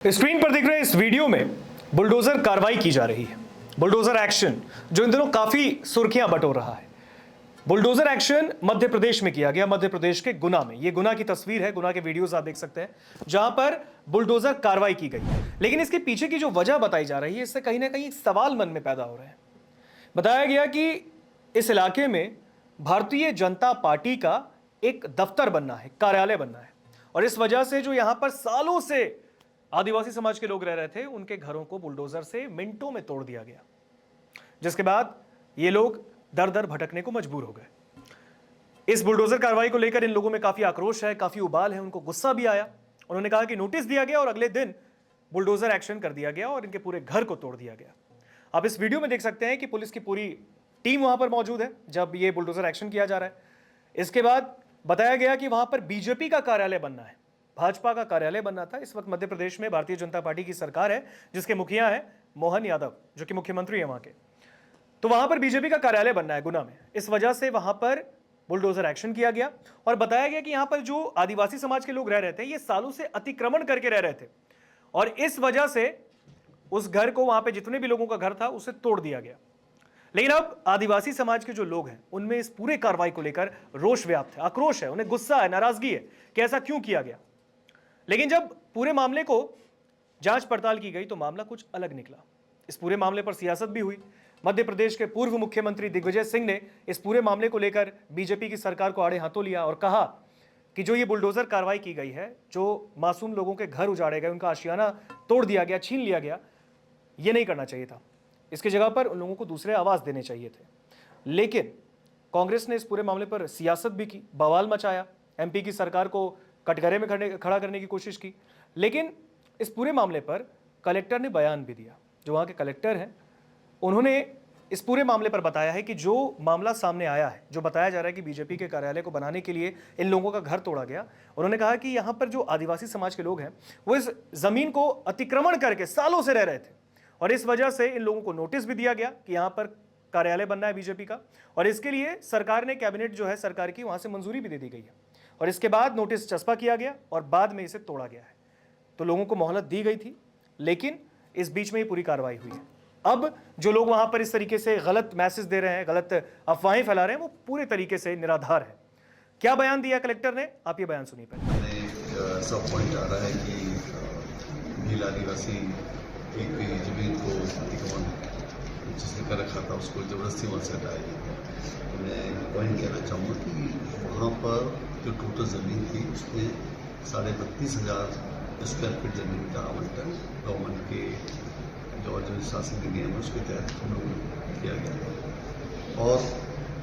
Screen पर दिख रहे इस वीडियो में बुलडोजर कार्रवाई की जा रही है। बुलडोजर एक्शन जो इन दिनों काफी सुर्खियां बटोर रहा है। बुलडोजर एक्शन मध्य प्रदेश में किया गया, मध्य प्रदेश के गुना में। ये गुना की तस्वीर है, गुना के वीडियोस आप देख सकते हैं जहां पर बुलडोजर कार्रवाई की गई। लेकिन इसके पीछे की जो वजह बताई जा रही है, इससे कहीं ना कहीं सवाल मन में पैदा हो रहे हैं। बताया गया कि इस इलाके में भारतीय जनता पार्टी का एक दफ्तर बनना है, कार्यालय बनना है, और इस वजह से जो यहां पर सालों से आदिवासी समाज के लोग रह रहे थे, उनके घरों को बुलडोजर से मिनटों में तोड़ दिया गया, जिसके बाद ये लोग दर दर भटकने को मजबूर हो गए। इस बुलडोजर कार्रवाई को लेकर इन लोगों में काफी आक्रोश है, काफी उबाल है, उनको गुस्सा भी आया। उन्होंने कहा कि नोटिस दिया गया और अगले दिन बुलडोजर एक्शन कर दिया गया और इनके पूरे घर को तोड़ दिया गया। आप इस वीडियो में देख सकते हैं कि पुलिस की पूरी टीम वहां पर मौजूद है जब ये बुलडोजर एक्शन किया जा रहा है। इसके बाद बताया गया कि वहां पर बीजेपी का कार्यालय बनना है, भाजपा का कार्यालय बनना था। इस वक्त मध्य प्रदेश में भारतीय जनता पार्टी की सरकार है, जिसके मुखिया है मोहन यादव, जो कि मुख्यमंत्री है वहां के। तो वहां पर बीजेपी का कार्यालय बनना है गुना में। इस वजह से वहां पर बुलडोजर एक्शन किया गया और बताया गया कि यहां पर जो आदिवासी समाज के लोग रह रहे थे, ये सालों से अतिक्रमण करके रह रहे थे, और इस वजह से उस घर को, वहां पर जितने भी लोगों का घर था, उसे तोड़ दिया गया। लेकिन अब आदिवासी समाज के जो लोग हैं, उनमें इस पूरे कार्रवाई को लेकर रोष व्याप्त है, आक्रोश है, उन्हें गुस्सा है, नाराजगी है कि ऐसा क्यों किया गया। लेकिन जब पूरे मामले को जांच पड़ताल की गई तो मामला कुछ अलग निकला। इस पूरे मामले पर सियासत भी हुई। मध्य प्रदेश के पूर्व मुख्यमंत्री दिग्विजय सिंह ने इस पूरे मामले को लेकर बीजेपी की सरकार को आड़े हाथों लिया और कहा कि जो ये बुलडोजर कार्रवाई की गई है, जो मासूम लोगों के घर उजाड़े गए, उनका आशियाना तोड़ दिया गया, छीन लिया गया, ये नहीं करना चाहिए था। इसकी जगह पर उन लोगों को दूसरे आवाज देने चाहिए थे। लेकिन कांग्रेस ने इस पूरे मामले पर सियासत भी की, बवाल मचाया, एमपी की सरकार को कटघरे में खड़ा करने की कोशिश की। लेकिन इस पूरे मामले पर कलेक्टर ने बयान भी दिया। जो वहाँ के कलेक्टर हैं, उन्होंने इस पूरे मामले पर बताया है कि जो मामला सामने आया है, जो बताया जा रहा है कि बीजेपी के कार्यालय को बनाने के लिए इन लोगों का घर तोड़ा गया, उन्होंने कहा कि यहाँ पर जो आदिवासी समाज के लोग हैं, वो इस जमीन को अतिक्रमण करके सालों से रह रहे थे, और इस वजह से इन लोगों को नोटिस भी दिया गया कि यहाँ पर कार्यालय बनना है बीजेपी का, और इसके लिए सरकार ने, कैबिनेट जो है सरकार की, वहाँ से मंजूरी भी दे दी गई है। और इसके बाद नोटिस चस्पा किया गया और बाद में इसे तोड़ा गया है। तो लोगों को मोहलत दी गई थी, लेकिन इस बीच में ये पूरी कार्रवाई हुई है। अब जो लोग वहां पर इस तरीके से गलत मैसेज दे रहे हैं, गलत अफवाहें फैला रहे हैं, वो पूरे तरीके से निराधार है। क्या बयान दिया कलेक्टर ने, आप ये बयान सुनिए पहले। सब पॉइंट आ रहा है कि भील आदिवासी एक जमीन को जिसने कर रखा था, उसको जबरदस्ती वहाँ से हटाया गया। मैं पॉइंट कहना चाहूँगा कि वहाँ पर जो टोटल ज़मीन थी, उसमें 32,500 स्क्वायर फीट ज़मीन का आवंटन गवर्नमेंट के जो शासन के नियम है उसके तहत हम लोगों ने किया गया। और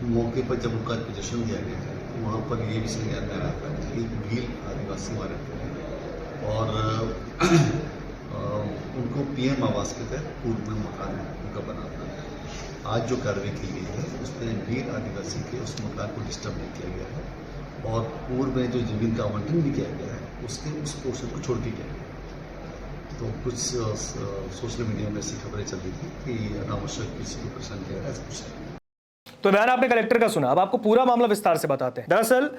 मौके पर जब उनका पोजीशन दिया गया तो वहाँ पर ये भी संज्ञान में आया था कि भील आदिवासी हमारे और उनको पीएम आवास के तहत पूर्व में मकान उनका बना था। आज जो कार्रवाई की गई है उसमें भील आदिवासी के उस मकान को डिस्टर्ब नहीं किया गया है, और पूर्व में जो जमीन का आवंटन भी किया गया है उसके उस पोर्शन को छोड़ के किया गया। तो कुछ सोशल मीडिया में ऐसी खबरें चल रही थी कि अनावश्यक किसी को परेशान किया गया, ऐसा कुछ नहीं। तो बयान आपने कलेक्टर का सुना, अब आपको पूरा मामला विस्तार से बताते हैं। दरअसल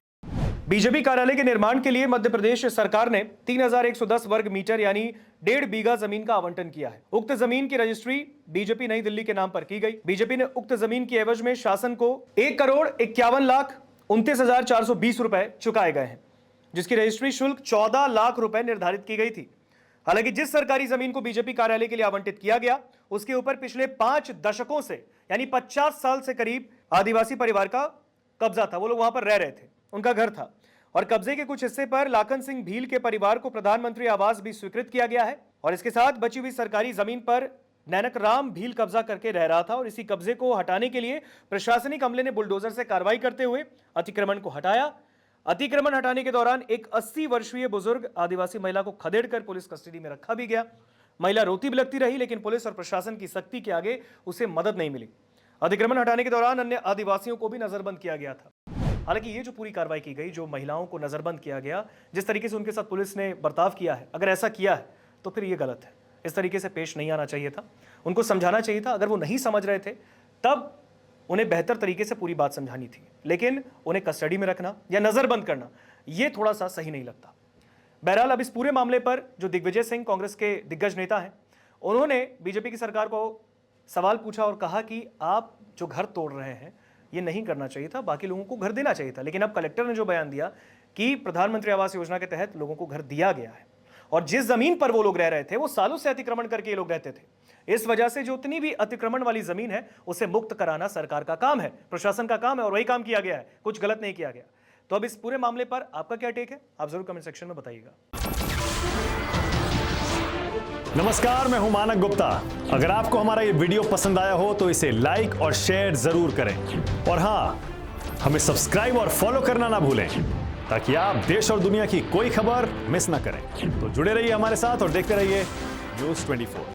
बीजेपी कार्यालय के निर्माण के लिए मध्य प्रदेश सरकार ने 3,110 वर्ग मीटर यानी 1.5 बीघा जमीन का आवंटन किया है। उक्त जमीन की रजिस्ट्री बीजेपी नई दिल्ली के नाम पर की गई। बीजेपी ने उक्त जमीन की एवज में शासन को 1,51,29,420 रुपए चुकाए गए हैं, जिसकी रजिस्ट्री शुल्क 14 लाख रुपए निर्धारित की गई थी। हालांकि जिस सरकारी जमीन को बीजेपी कार्यालय के लिए आवंटित किया गया, उसके ऊपर पिछले 5 दशकों से यानी 50 साल से करीब आदिवासी परिवार का कब्जा था। वो लोग वहां पर रह रहे थे, उनका घर था, और कब्जे के कुछ हिस्से पर लाखन सिंह भील के परिवार को प्रधानमंत्री आवास भी स्वीकृत किया गया है। और इसके साथ बची हुई सरकारी जमीन पर नैनक राम भील कब्जा करके रह रहा था, और इसी कब्जे को हटाने के लिए प्रशासनिक अमले ने बुलडोजर से कार्रवाई करते हुए अतिक्रमण को हटाया। अतिक्रमण हटाने के दौरान एक 80 वर्षीय बुजुर्ग आदिवासी महिला को खदेड़कर पुलिस कस्टडी में रखा भी गया। महिला रोती बिलखती रही, लेकिन पुलिस और प्रशासन की सख्ती के आगे उसे मदद नहीं मिली। अतिक्रमण हटाने के दौरान अन्य आदिवासियों को भी नजरबंद किया गया था। हालांकि ये जो पूरी कार्रवाई की गई, जो महिलाओं को नजरबंद किया गया, जिस तरीके से उनके साथ पुलिस ने बर्ताव किया है, अगर ऐसा किया है तो फिर ये गलत है। इस तरीके से पेश नहीं आना चाहिए था, उनको समझाना चाहिए था। अगर वो नहीं समझ रहे थे तब उन्हें बेहतर तरीके से पूरी बात समझानी थी, लेकिन उन्हें कस्टडी में रखना या नजरबंद करना, ये थोड़ा सा सही नहीं लगता। बहरहाल अब इस पूरे मामले पर जो दिग्विजय सिंह कांग्रेस के दिग्गज नेता हैं, उन्होंने बीजेपी की सरकार को सवाल पूछा और कहा कि आप जो घर तोड़ रहे हैं ये नहीं करना चाहिए था, बाकी लोगों को घर देना चाहिए था। लेकिन अब कलेक्टर ने जो बयान दिया कि प्रधानमंत्री आवास योजना के तहत लोगों को घर दिया गया है और जिस जमीन पर वो लोग रह रहे थे वो सालों से अतिक्रमण करके ये लोग रहते थे। इस वजह से जो उतनी भी अतिक्रमण वाली जमीन है उसे मुक्त कराना सरकार का काम है, प्रशासन का काम है और वही काम किया गया है, कुछ गलत नहीं किया गया। तो अब इस पूरे मामले पर आपका क्या टेक है, आप जरूर कमेंट सेक्शन में बताइएगा। नमस्कार, मैं हूं मानक गुप्ता। अगर आपको हमारा ये वीडियो पसंद आया हो तो इसे लाइक और शेयर जरूर करें और हां, हमें सब्सक्राइब और फॉलो करना ना भूलें ताकि आप देश और दुनिया की कोई खबर मिस ना करें। तो जुड़े रहिए हमारे साथ और देखते रहिए न्यूज़ 24।